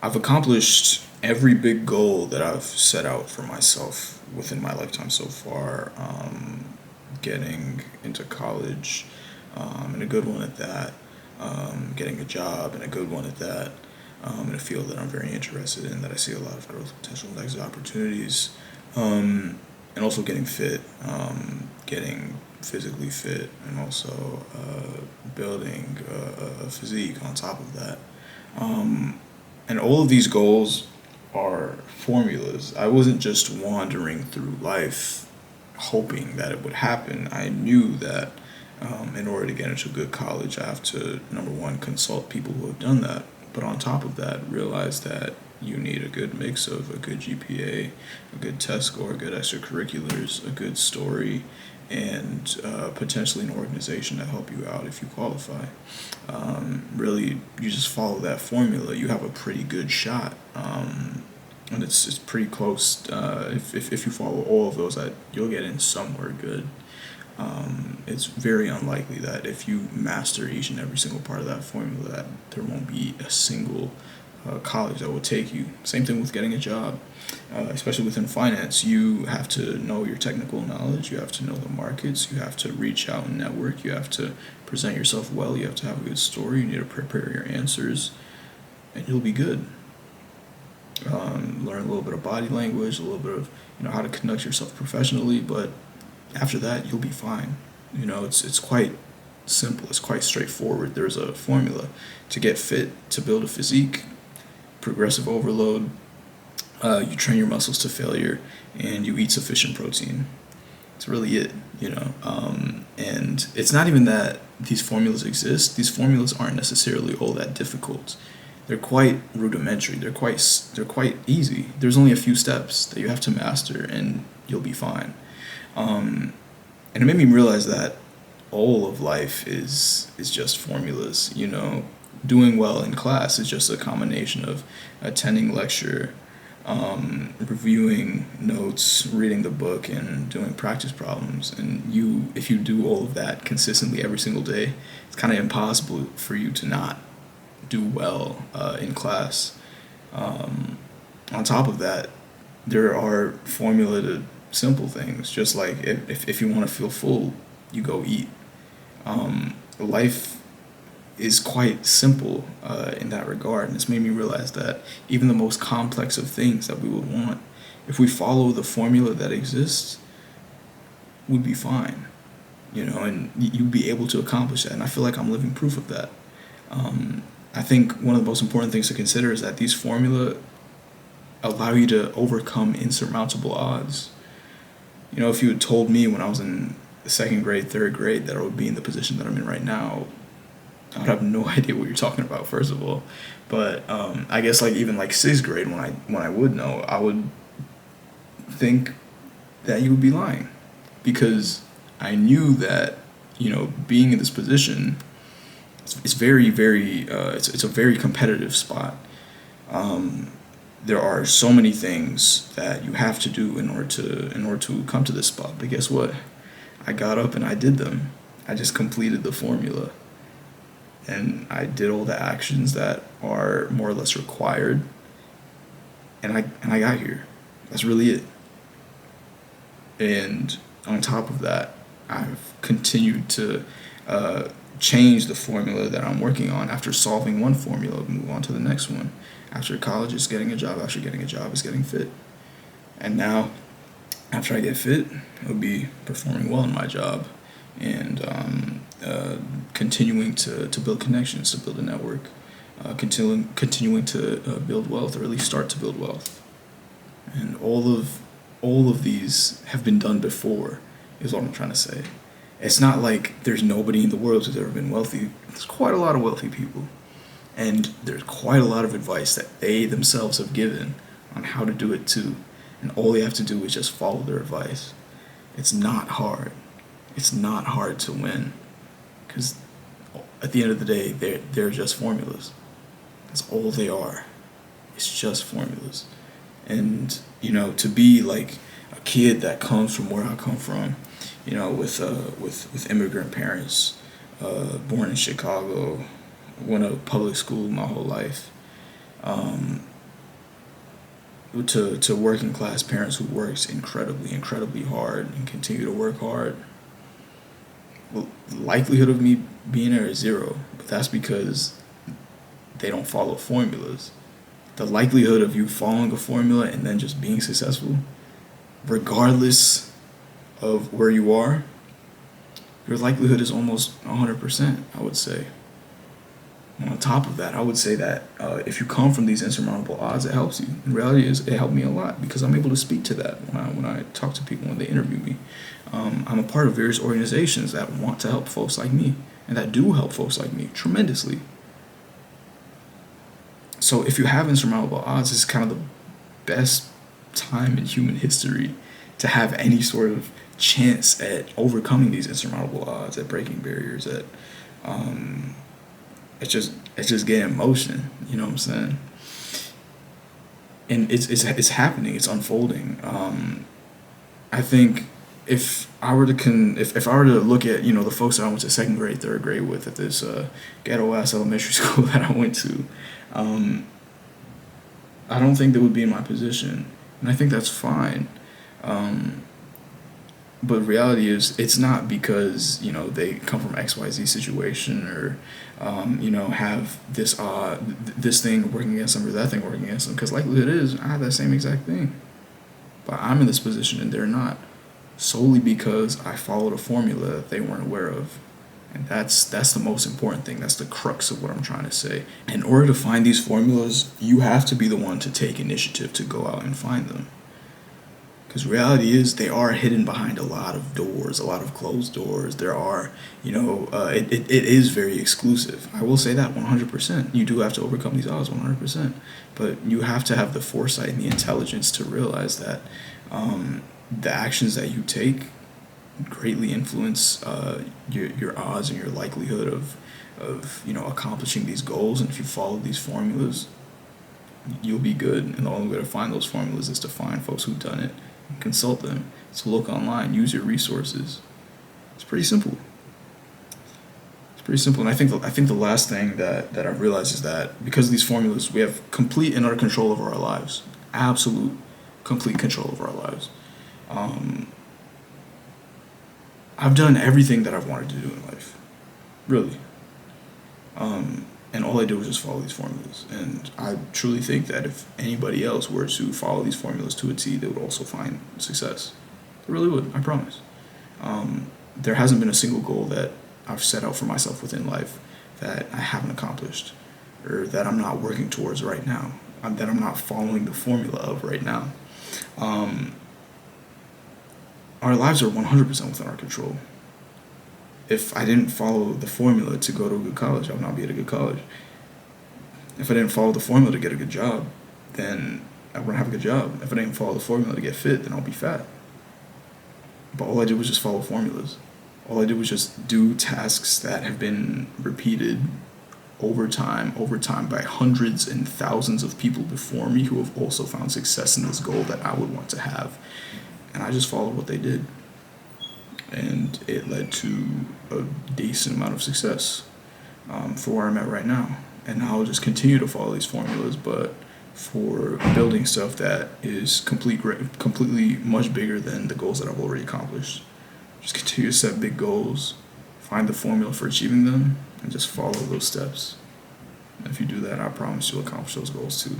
I've accomplished every big goal that I've set out for myself within my lifetime so far. Getting into college, and a good one at that. Getting a job and a good one at that. In a field that I'm very interested in, that I see a lot of growth potential and exit opportunities. And also getting fit, getting physically fit, and also building a physique on top of that. Um, and all of these goals are formulas. I wasn't just wandering through life hoping that it would happen. I knew that in order to get into a good college, I have to, number one, consult people who have done that. But on top of that, realize that you need a good mix of a good GPA, a good test score, good extracurriculars, a good story, and potentially an organization to help you out if you qualify. Really, you just follow that formula, you have a pretty good shot. And it's pretty close. If you follow all of those, that you'll get in somewhere good. It's very unlikely that if you master each and every single part of that formula, that there won't be a single college that will take you. Same thing with getting a job, especially within finance. You have to know your technical knowledge. You have to know the markets. You have to reach out and network. You have to present yourself well. You have to have a good story. You need to prepare your answers, and you'll be good. Learn a little bit of body language, a little bit of how to conduct yourself professionally, but after that you'll be fine. It's quite simple. It's quite straightforward. There's a formula to get fit, to build a physique: progressive overload. You train your muscles to failure, and you eat sufficient protein. It's really it. And it's not even that these formulas exist. These formulas aren't necessarily all that difficult. They're quite rudimentary. They're quite easy. There's only a few steps that you have to master, and you'll be fine. And it made me realize that all of life is just formulas. Doing well in class is just a combination of attending lecture, reviewing notes, reading the book, and doing practice problems. And if you do all of that consistently every single day, it's kind of impossible for you to not do well in class. On top of that, there are formula to simple things. Just like if you want to feel full, you go eat. Life is quite simple in that regard, and it's made me realize that even the most complex of things that we would want, if we follow the formula that exists, we'd be fine. And you'd be able to accomplish that. And I feel like I'm living proof of that. I think one of the most important things to consider is that these formula allow you to overcome insurmountable odds. If you had told me when I was in the second grade, third grade, that I would be in the position that I'm in right now, I would have no idea what you're talking about, first of all. But I guess even sixth grade, when I would know, I would think that you would be lying, because I knew that being in this position, it's very, very it's a very competitive spot. There are so many things that you have to do in order to come to this spot. But guess what? I got up and I did them. I just completed the formula, and I did all the actions that are more or less required, and I got here. That's really it. And on top of that, I've continued to change the formula that I'm working on. After solving one formula, move on to the next one. After college, it's getting a job. After getting a job, it's getting fit. And now, after I get fit, I'll be performing well in my job, and continuing to build connections, to build a network, continuing to build wealth, or at least start to build wealth. And all of these have been done before, is what I'm trying to say. It's not like there's nobody in the world who's ever been wealthy. There's quite a lot of wealthy people. And there's quite a lot of advice that they themselves have given on how to do it too. And all they have to do is just follow their advice. It's not hard. It's not hard to win. Because at the end of the day, they're just formulas. That's all they are. It's just formulas. And, to be like a kid that comes from where I come from, with immigrant parents, born in Chicago, went to public school my whole life. to working class parents who works incredibly hard and continue to work hard, well, the likelihood of me being there is zero. But that's because they don't follow formulas. The likelihood of you following a formula and then just being successful, regardless of where you are, your likelihood is almost 100%, I would say. And on top of that, I would say that if you come from these insurmountable odds, it helps you. The reality is, it helped me a lot because I'm able to speak to that when I talk to people when they interview me. I'm a part of various organizations that want to help folks like me and that do help folks like me tremendously. So if you have insurmountable odds, it's kind of the best time in human history to have any sort of chance at overcoming these insurmountable odds, at breaking barriers, at it's just getting motion. You know what I'm saying? And it's happening. It's unfolding. I think if I were to if I were to look at the folks that I went to second grade, third grade with at this ghetto ass elementary school that I went to, I don't think they would be in my position, and I think that's fine. But reality is, it's not because they come from XYZ situation or have this thing working against them or that thing working against them. Because likelihood is I have that same exact thing, but I'm in this position and they're not, solely because I followed a formula that they weren't aware of. And that's the most important thing. That's the crux of what I'm trying to say. In order to find these formulas, you have to be the one to take initiative to go out and find them. Because reality is, they are hidden behind a lot of doors, a lot of closed doors. There are, it is very exclusive. I will say that 100%. You do have to overcome these odds 100%. But you have to have the foresight and the intelligence to realize that the actions that you take greatly influence your odds and your likelihood of accomplishing these goals. And if you follow these formulas, you'll be good. And the only way to find those formulas is to find folks who've done it and consult them. So look online, use your resources. It's pretty simple. And I think the last thing that I've realized is that because of these formulas, we have complete and utter control over our lives. Absolute, complete control over our lives. I've done everything that I've wanted to do in life, really. And all I did was just follow these formulas. And I truly think that if anybody else were to follow these formulas to a T, they would also find success. They really would, I promise. There hasn't been a single goal that I've set out for myself within life that I haven't accomplished, or that I'm not working towards right now, that I'm not following the formula of right now. Our lives are 100% within our control. If I didn't follow the formula to go to a good college, I would not be at a good college. If I didn't follow the formula to get a good job, then I wouldn't have a good job. If I didn't follow the formula to get fit, then I'll be fat. But all I did was just follow formulas. All I did was just do tasks that have been repeated over time by hundreds and thousands of people before me who have also found success in this goal that I would want to have. And I just followed what they did. And it led to a decent amount of success for where I'm at right now. And I'll just continue to follow these formulas, but for building stuff that is completely much bigger than the goals that I've already accomplished. Just continue to set big goals, find the formula for achieving them, and just follow those steps. And if you do that, I promise you'll accomplish those goals too.